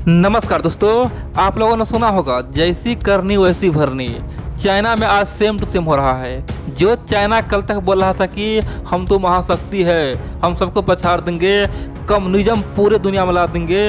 नमस्कार दोस्तों, आप लोगों ने सुना होगा जैसी करनी वैसी भरनी। चाइना में आज सेम टू सेम हो रहा है। जो चाइना कल तक बोल रहा था कि हम तो महाशक्ति है, हम सबको पछाड़ देंगे, कम्युनिज्म पूरे दुनिया में ला देंगे,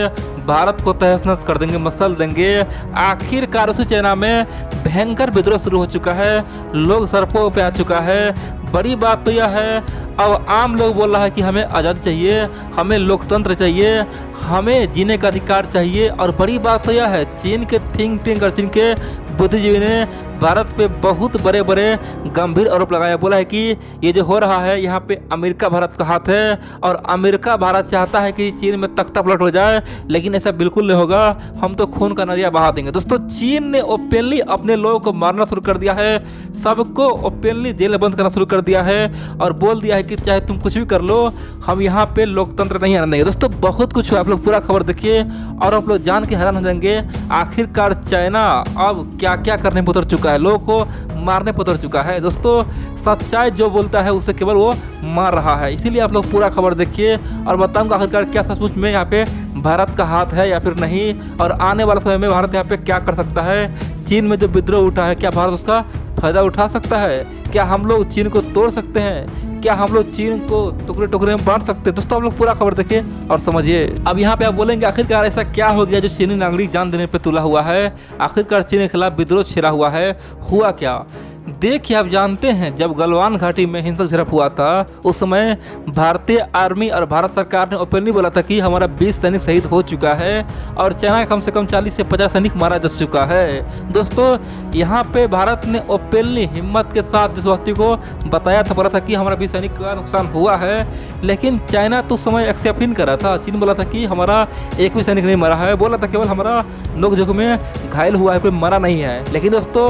भारत को तहस नहस कर देंगे, मसल देंगे, आखिरकार उसी चाइना में भयंकर विद्रोह शुरू हो चुका है। लोग सड़कों पे आ चुका है। बड़ी बात तो यह है, अब आम लोग बोल रहा है कि हमें आज़ादी चाहिए, हमें लोकतंत्र चाहिए, हमें जीने का अधिकार चाहिए। और बड़ी बात तो यह है, चीन के थिंक टैंक और चीन के बुद्धिजीवी ने भारत पे बहुत बड़े बड़े गंभीर आरोप लगाया। बोला है कि ये जो हो रहा है यहाँ पे अमेरिका भारत का हाथ है और अमेरिका भारत चाहता है कि चीन में तख्ता पलट हो जाए, लेकिन ऐसा बिल्कुल नहीं होगा, हम तो खून का नदिया बहा देंगे। दोस्तों, चीन ने ओपनली अपने लोगों को मारना शुरू कर दिया है, सबको ओपनली जेल बंद करना शुरू कर दिया है और बोल दिया है कि चाहे तुम कुछ भी कर लो, हम यहाँ पे लोकतंत्र नहीं आने देंगे। दोस्तों, बहुत कुछ हुआ, आप लोग पूरा खबर देखिए और आप लोग जान के हैरान हो जाएंगे आखिरकार चाइना अब क्या क्या करने पर उतर चुका है, लोगों को मारने पर उतर चुका है। दोस्तों, सच्चाई जो बोलता है उसे केवल वो मार रहा है, इसीलिए आप लोग पूरा खबर देखिए और बताऊंगा आखिरकार क्या सचमुच में यहाँ पे भारत का हाथ है या फिर नहीं, और आने वाले समय में भारत यहाँ पे क्या कर सकता है। चीन में जो विद्रोह उठा है, क्या भारत उसका फायदा उठा सकता है? क्या हम लोग चीन को तोड़ सकते हैं? क्या हम लोग चीन को टुकड़े टुकड़े में बांट सकते हैं? दोस्तों, आप लोग पूरा खबर देखिए और समझिए। अब यहाँ पे आप बोलेंगे आखिरकार ऐसा क्या हो गया जो चीनी नागरिक जान देने पे तुला हुआ है? आखिरकार चीन के खिलाफ विद्रोह छिड़ा हुआ है, हुआ क्या? देखिए, आप जानते हैं जब गलवान घाटी में हिंसक झड़प हुआ था, उस समय भारतीय आर्मी और भारत सरकार ने ओपनली बोला था कि हमारा 20 सैनिक शहीद हो चुका है और चाइना कम से कम 40 से 50 सैनिक मारा जा चुका है। दोस्तों, यहाँ पे भारत ने ओपनली हिम्मत के साथ देशवासी को बताया था, बोला था कि हमारा 20 सैनिक का नुकसान हुआ है, लेकिन चाइना तो समय एक्सेप्ट नहीं कर रहा था। चीन बोला था कि हमारा एक भी सैनिक नहीं मरा है, बोला था केवल हमारा नोक-झोंक में घायल हुआ है, कोई मरा नहीं है। लेकिन दोस्तों,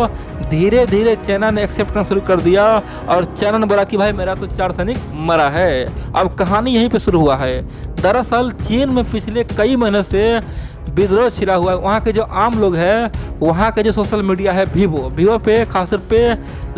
धीरे धीरे चाइना ने एक्सेप्ट करना शुरू कर दिया और चाइना ने बोला कि भाई मेरा तो 4 सैनिक मरा है। अब कहानी यहीं पे शुरू हुआ है। दरअसल चीन में पिछले कई महीनों से विद्रोह छिड़ा हुआ है। वहाँ के जो आम लोग हैं, वहाँ के जो सोशल मीडिया है वीवो पे खासतौर पे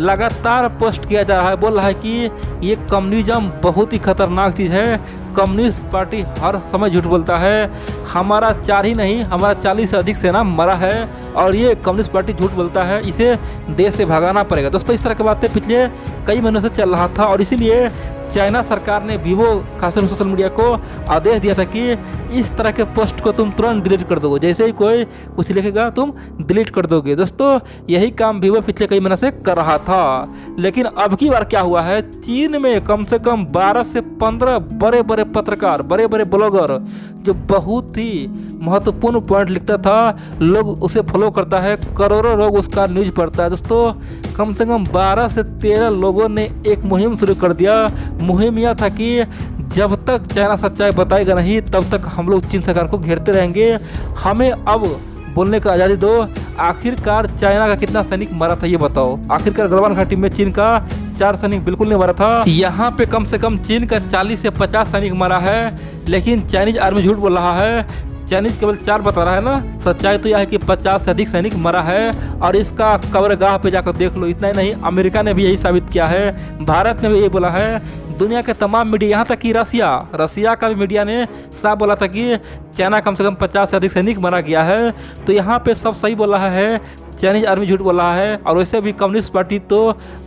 लगातार पोस्ट किया जा रहा है, बोल रहा है कि ये कम्युनिज्म बहुत ही खतरनाक चीज़ है, कम्युनिस्ट पार्टी हर समय झूठ बोलता है, हमारा 4 ही नहीं हमारा 40 से अधिक सेना मरा है और ये कम्युनिस्ट पार्टी झूठ बोलता है, इसे देश से भगाना पड़ेगा। दोस्तों, इस तरह की बातें पिछले कई महीनों से चल रहा था और इसीलिए चाइना सरकार ने वीवो खासकर सोशल मीडिया को आदेश दिया था कि इस तरह के पोस्ट को तुम तुरंत डिलीट कर दोगे, जैसे ही कोई कुछ लिखेगा तुम डिलीट कर दोगे। दोस्तों, यही काम वीवो पिछले कई महीनों से कर रहा था, लेकिन अब की बार क्या हुआ है, चीन में कम से कम 12 से 15 बड़े बड़े पत्रकार, बड़े बड़े ब्लॉगर जो बहुत ही महत्वपूर्ण पॉइंट लिखता था, लोग उसे फॉलो करता है, करोड़ों लोग उसका न्यूज पढ़ता है। दोस्तों, कम से कम 12 से 13 लोगों ने एक मुहिम शुरू कर दिया। मुहिम यह था कि जब तक चाइना सच्चाई बताएगा नहीं, तब तक हम लोग चीन सरकार को घेरते रहेंगे, हमें अब बोलने का आज़ादी दो। आखिरकार चाइना का कितना सैनिक मरा था ये बताओ? आखिरकार गलवान घाटी में चीन का 4 सैनिक बिल्कुल नहीं मरा था। यहाँ पे कम से कम चीन का 40 से 50 सैनिक मरा है, लेकिन चाइनीज आर्मी झूठ बोल रहा है। चाइनीज केवल 4 बता रहा है ना, सच्चाई तो यह है कि 50 से अधिक सैनिक मरा है और इसका कब्रगाह पे जाकर देख लो। इतना ही नहीं, अमेरिका ने भी यही साबित किया है, भारत ने भी यही बोला है, दुनिया के तमाम मीडिया, यहाँ तक कि रसिया का भी मीडिया ने साफ बोला था कि चाइना कम से कम 50 से अधिक सैनिक मारा गया है। तो यहाँ पे सब सही बोल रहा है, चाइनीज आर्मी झूठ बोल रहा है और वैसे भी कम्युनिस्ट पार्टी तो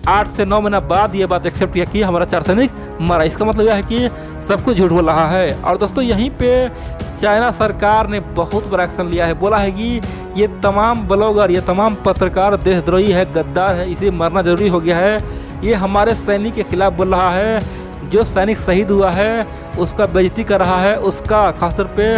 8 से 9 महीना बाद ये बात एक्सेप्ट किया कि हमारा 4 सैनिक मरा। इसका मतलब यह है कि सब कुछ झूठ बोल रहा है। और दोस्तों, यहीं पे चाइना सरकार ने बहुत बड़ा एक्शन लिया है, बोला है कि ये तमाम ब्लॉगर, ये तमाम पत्रकार देशद्रोही है, गद्दार है, इसे मरना जरूरी हो गया है। ये हमारे सैनिक के खिलाफ बोल रहा है, जो सैनिक शहीद हुआ है उसका बेइज्जती कर रहा है, उसका खासतौर पे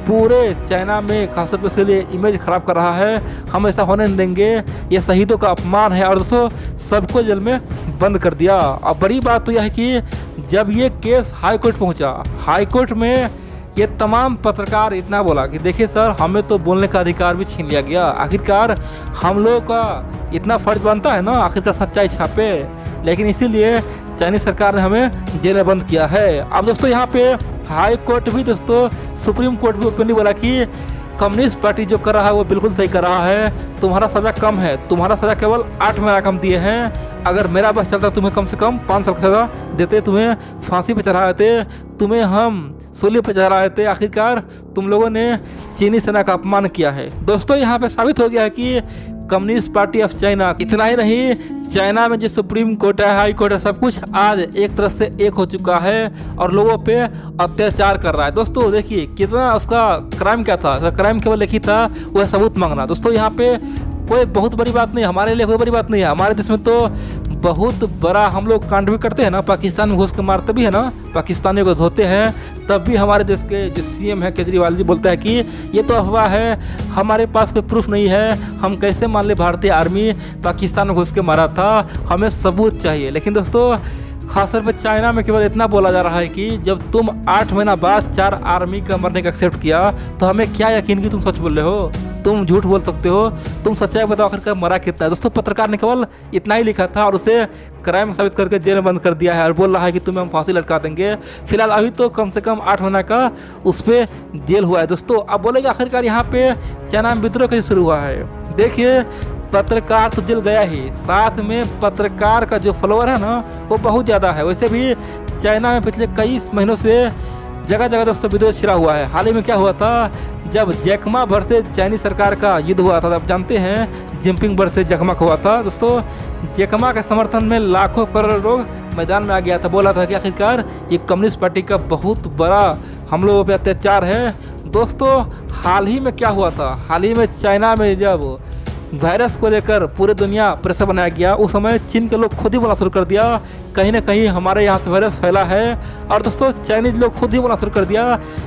पूरे चाइना में खासतौर पे उसके लिए इमेज खराब कर रहा है, हम ऐसा होने नहीं देंगे, ये शहीदों का अपमान है। और दोस्तों, सबको जेल में बंद कर दिया। अब बड़ी बात तो यह है कि जब ये केस हाई कोर्ट पहुंचा, हाई कोर्ट में ये तमाम पत्रकार इतना बोला कि देखिए सर, हमें तो बोलने का अधिकार भी छीन लिया गया, आखिरकार हम लोगों का इतना फर्ज बनता है ना आखिरकार सच्चाई छापे, लेकिन इसीलिए चाइनीज सरकार ने हमें जेल में बंद किया है। अब दोस्तों, यहाँ पे हाई कोर्ट भी, दोस्तों सुप्रीम कोर्ट भी ओपनली बोला कि कम्युनिस्ट पार्टी जो कर रहा है वो बिल्कुल सही कर रहा है, तुम्हारा सज़ा कम है, तुम्हारा सज़ा केवल 8 महीना कम दिए हैं, अगर मेरा बस चलता तुम्हें कम से कम 5 साल की सज़ा देते, तुम्हें फांसी पे चढ़ा देते, तुम्हें हम सूली पे चढ़ा देते। आखिरकार तुम लोगों ने चीनी सेना का अपमान किया है। दोस्तों यहाँ पे साबित हो गया है कि कम्युनिस्ट पार्टी ऑफ चाइना, इतना ही नहीं, चाइना में जो सुप्रीम कोर्ट है, हाई कोर्ट है, सब कुछ आज एक तरह से एक हो चुका है और लोगों पे अत्याचार कर रहा है। दोस्तों देखिए कितना उसका क्राइम क्या था, उसका क्राइम केवल एक ही था, वह सबूत मांगना। दोस्तों यहाँ पे कोई बहुत बड़ी बात नहीं, हमारे लिए कोई बड़ी बात नहीं है। हमारे देश में तो बहुत बड़ा हम लोग कांड भी करते हैं ना, पाकिस्तान में घुस के मारते भी है ना, पाकिस्तानियों को धोते हैं, तब भी हमारे देश के जो सीएम है केजरीवाल जी बोलता है कि ये तो अफवाह है, हमारे पास कोई प्रूफ नहीं है, हम कैसे मान ले भारतीय आर्मी पाकिस्तान में घुस के मारा था, हमें सबूत चाहिए। लेकिन दोस्तों खासतौर पर चाइना में केवल इतना बोला जा रहा है कि जब तुम 8 महीना बाद 4 आर्मी का मरने का एक्सेप्ट किया तो हमें क्या यकीन कि तुम सच बोल रहे हो, तुम झूठ बोल सकते हो, तुम सच्चाई बताओ आखिर मरा कितना है। दोस्तों पत्रकार ने केवल इतना ही लिखा था और उसे क्राइम साबित करके जेल में बंद कर दिया है और बोल रहा है कि तुम्हें हम फांसी लटका देंगे। फिलहाल अभी तो कम से कम 8 महीना का उस पर जेल हुआ है। दोस्तों अब बोलेगा आखिरकार यहाँ पे चाइना में विद्रोह कैसे शुरू हुआ है। देखिए पत्रकार तो जेल गया ही, साथ में पत्रकार का जो फॉलोअर है ना वो बहुत ज़्यादा है। वैसे भी चाइना में पिछले कई महीनों से जगह जगह दोस्तों विद्रोह छिड़ा हुआ है। हाल ही में क्या हुआ था, जब जैकमा वर्सेस चाइनीज सरकार का युद्ध हुआ था, आप जानते हैं जिनपिंग वर्सेस जैकमा हुआ था। दोस्तों जैकमा के समर्थन में लाखों करोड़ लोग मैदान में आ गया था, बोला था कि आखिरकार ये कम्युनिस्ट पार्टी का बहुत बड़ा हम लोगों पर अत्याचार है। दोस्तों हाल ही में क्या हुआ था, हाल ही में चाइना में जब वायरस को लेकर पूरे दुनिया प्रेशर बनाया गया, उस समय चीन के लोग खुद ही बोलना शुरू कर दिया कहीं ना कहीं हमारे यहाँ से वायरस फैला है। और दोस्तों चाइनीज लोग खुद ही बोलना शुरू कर दिया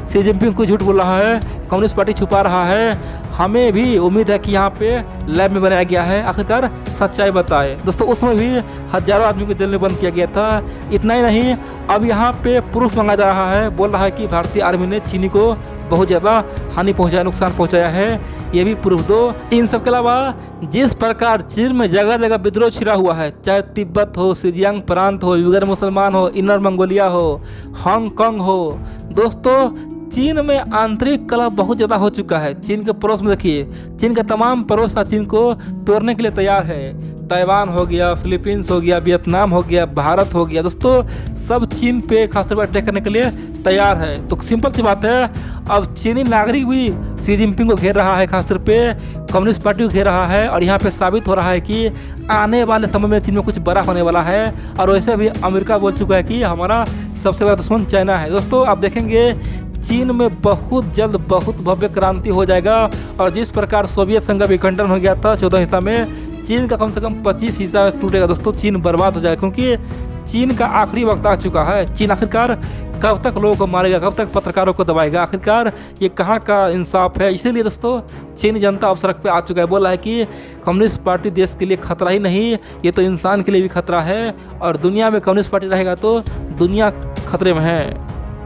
शी जिनपिंग को झूठ बोल रहा है, कम्युनिस्ट पार्टी छुपा रहा है, हमें भी उम्मीद है कि यहाँ पे लैब में बनाया गया है, आखिरकार सच्चाई बताए। दोस्तों उस समय भी हजारों आदमी को जेल में बंद किया गया था। इतना ही नहीं, अब यहाँ पे प्रूफ मांगा जा रहा है, बोल रहा है कि भारतीय आर्मी ने चीनी को बहुत ज़्यादा हानि पहुंचाया, नुकसान पहुंचाया है, ये भी प्रूफ दो। इन सब के अलावा जिस प्रकार चीन में जगह जगह विद्रोह छिड़ा हुआ है, चाहे तिब्बत हो, सिजियांग प्रांत हो, उइगर मुसलमान हो, इनर मंगोलिया हो, हांगकांग हो, दोस्तों चीन में आंतरिक कलह बहुत ज़्यादा हो चुका है। चीन के पड़ोस में देखिए, चीन के तमाम पड़ोस चीन को तोड़ने के लिए तैयार है। ताइवान हो गया, फिलीपींस हो गया, वियतनाम हो गया, भारत हो गया, दोस्तों सब चीन पे खासतौर पर अटैक करने के लिए तैयार है। तो सिंपल सी बात है, अब चीनी नागरिक भी शी जिनपिंग को घेर रहा है, खासतौर पे कम्युनिस्ट पार्टी को घेर रहा है। और यहाँ पे साबित हो रहा है कि आने वाले समय में चीन में कुछ बड़ा होने वाला है। और वैसे भी अमेरिका बोल चुका है कि हमारा सबसे बड़ा दुश्मन चाइना है। दोस्तों आप देखेंगे चीन में बहुत जल्द बहुत भव्य क्रांति हो जाएगा। और जिस प्रकार सोवियत संघ का विखंडन हो गया था 14 हिस्सा में, चीन का कम से कम 25 हिस्सा टूटेगा। दोस्तों चीन बर्बाद हो जाएगा, क्योंकि चीन का आखिरी वक्त आ चुका है। चीन आखिरकार कब तक लोगों को मारेगा, कब तक पत्रकारों को दबाएगा, आखिरकार ये कहाँ का इंसाफ है। इसीलिए दोस्तों चीनी जनता अब सड़क पे आ चुका है, बोला है कि कम्युनिस्ट पार्टी देश के लिए खतरा ही नहीं, ये तो इंसान के लिए भी खतरा है। और दुनिया में कम्युनिस्ट पार्टी रहेगा तो दुनिया खतरे में है।